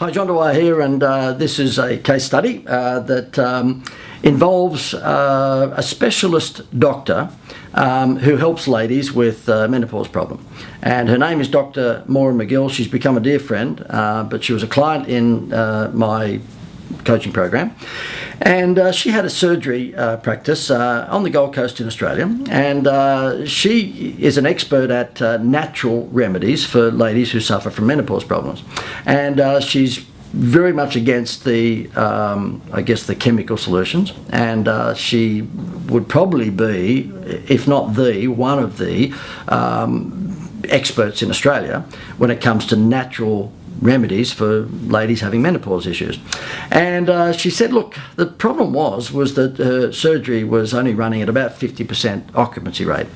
Hi, John Dwyer here, and this is a case study that involves a specialist doctor who helps ladies with menopause problem. And her name is Dr. Maura McGill. She's become a dear friend, but she was a client in my coaching program, and she had a surgery practice on the Gold Coast in Australia, and she is an expert at natural remedies for ladies who suffer from menopause problems, and she's very much against the the chemical solutions, and she would probably be, if not the one of the experts in Australia when it comes to natural remedies for ladies having menopause issues. And she said, look, the problem was that her surgery was only running at about 50% occupancy rate.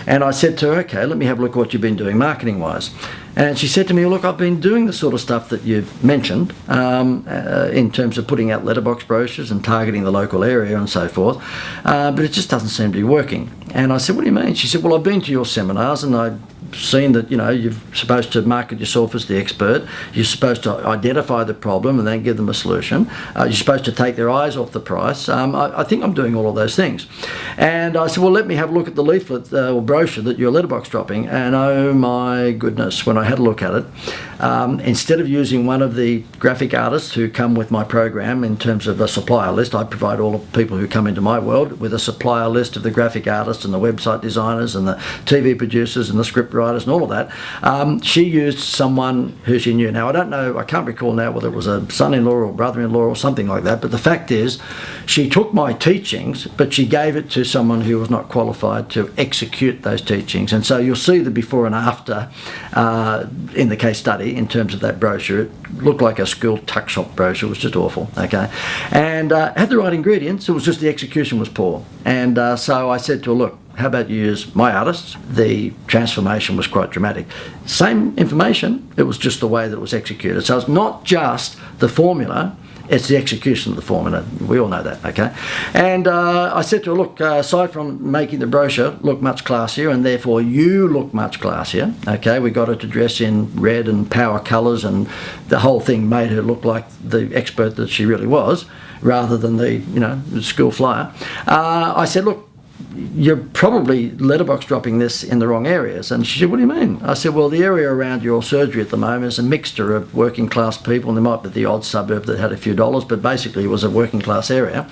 And I said to her, okay, let me have a look at what you've been doing marketing wise. And she said to me, look, I've been doing the sort of stuff that you mentioned in terms of putting out letterbox brochures and targeting the local area and so forth, but it just doesn't seem to be working. And I said, what do you mean? She said, well, I've been to your seminars and I've seen that, you're supposed to market yourself as the expert. You're supposed to identify the problem and then give them a solution. You're supposed to take their eyes off the price. I think I'm doing all of those things. And I said, well, let me have a look at the leaflet or brochure that you're letterbox dropping. And oh my goodness, when I had a look at it, instead of using one of the graphic artists who come with my program in terms of a supplier list, I provide all the people who come into my world with a supplier list of the graphic artists and the website designers and the TV producers and the script writers and all of that. She used someone who she knew. Now, I can't recall now whether it was a son-in-law or brother-in-law or something like that, but the fact is she took my teachings, but she gave it to someone who was not qualified to execute those teachings. And so you'll see the before and after in the case study in terms of that brochure. It looked like a school tuck shop brochure. It was just awful, okay? And had the right ingredients, it was just the execution was poor. And so I said to her, look, how about you use my artists? The transformation was quite dramatic. Same information, it was just the way that it was executed. So it's not just the formula, it's the execution of the formula. We all know that, okay? And I said to her, look, aside from making the brochure look much classier, and therefore you look much classier, okay? We got her to dress in red and power colours, and the whole thing made her look like the expert that she really was, rather than the school flyer. I said, look, you're probably letterbox dropping this in the wrong areas. And she said, what do you mean? I said, well, the area around your surgery at the moment is a mixture of working class people, and there might be the odd suburb that had a few dollars, but basically it was a working class area.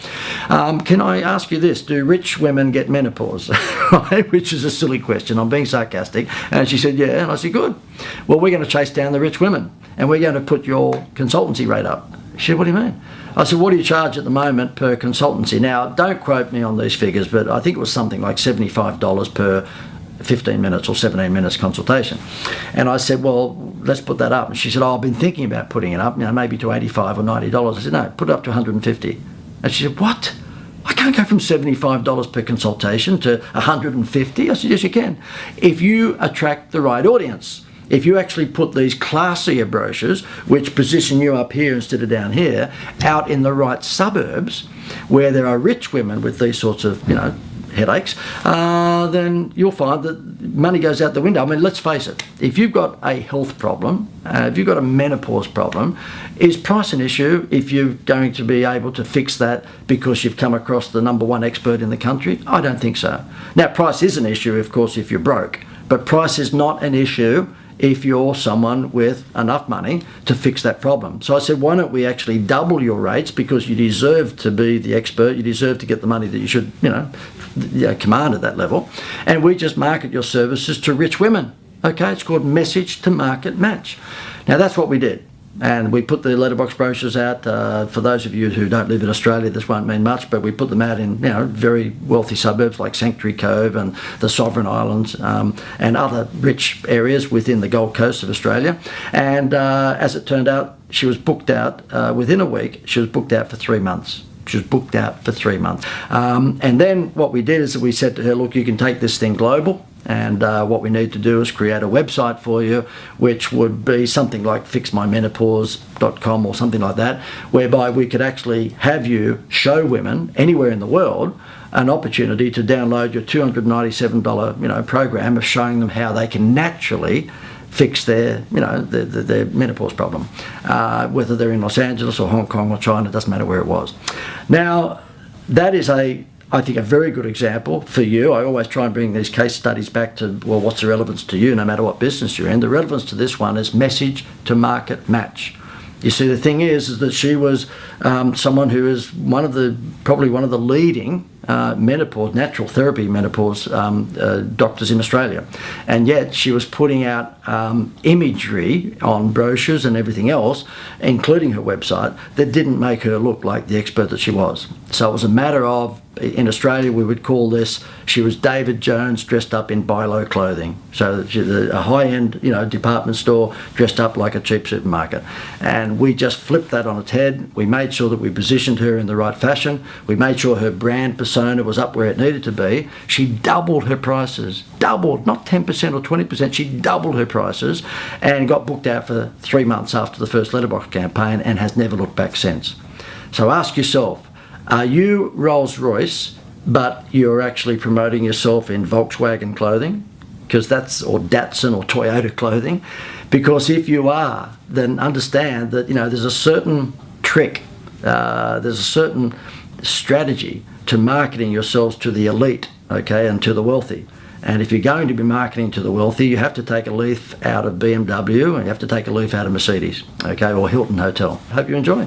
Can I ask you this? Do rich women get menopause? Right? Which is a silly question. I'm being sarcastic. And she said, yeah. And I said, good. Well, we're going to chase down the rich women, and we're going to put your consultancy rate up. She said, what do you mean? I said, what do you charge at the moment per consultancy? Now, don't quote me on these figures, but I think it was something like $75 per 15 minutes or 17 minutes consultation. And I said, well, let's put that up. And she said, oh, I've been thinking about putting it up, maybe to $85 or $90. I said, no, put it up to $150. And she said, what? I can't go from $75 per consultation to $150. I said, yes, you can. If you attract the right audience. If you actually put these classier brochures, which position you up here instead of down here, out in the right suburbs where there are rich women with these sorts of, headaches, then you'll find that money goes out the window. I mean, let's face it, if you've got a health problem, if you've got a menopause problem, is price an issue if you're going to be able to fix that because you've come across the number one expert in the country? I don't think so. Now, price is an issue, of course, if you're broke, but price is not an issue if you're someone with enough money to fix that problem. So I said, why don't we actually double your rates, because you deserve to be the expert, you deserve to get the money that you should, command at that level, and we just market your services to rich women. Okay, it's called message to market match. Now that's what we did. And we put the letterbox brochures out. For those of you who don't live in Australia, this won't mean much, but we put them out in very wealthy suburbs like Sanctuary Cove and the Sovereign Islands and other rich areas within the Gold Coast of Australia. And as it turned out, she was booked out within a week. She was booked out for 3 months. She was booked out for 3 months. And then what we did is we said to her, look, you can take this thing global. And what we need to do is create a website for you, which would be something like fixmymenopause.com or something like that, whereby we could actually have you show women anywhere in the world an opportunity to download your $297 program of showing them how they can naturally fix their, their menopause problem. Whether they're in Los Angeles or Hong Kong or China, it doesn't matter where it was. Now, that is I think a very good example for you. I always try and bring these case studies back to, well, what's the relevance to you no matter what business you're in? The relevance to this one is message to market match. You see, the thing is that she was someone who is probably one of the leading menopause, natural therapy menopause doctors in Australia. And yet she was putting out imagery on brochures and everything else, including her website, that didn't make her look like the expert that she was. So it was a matter of, in Australia we would call this, she was David Jones dressed up in buy-low clothing. So a high-end department store dressed up like a cheap supermarket. And we just flipped that on its head. We made sure that we positioned her in the right fashion. We made sure her brand persona was up where it needed to be. She doubled her prices, doubled, not 10% or 20%, she doubled her prices and got booked out for 3 months after the first letterbox campaign and has never looked back since. So ask yourself, are you Rolls-Royce, but you're actually promoting yourself in Volkswagen clothing? Because or Datsun or Toyota clothing. Because if you are, then understand that there's a certain trick, there's a certain strategy to marketing yourselves to the elite, okay, and to the wealthy. And if you're going to be marketing to the wealthy, you have to take a leaf out of BMW and you have to take a leaf out of Mercedes, okay, or Hilton Hotel. Hope you enjoy.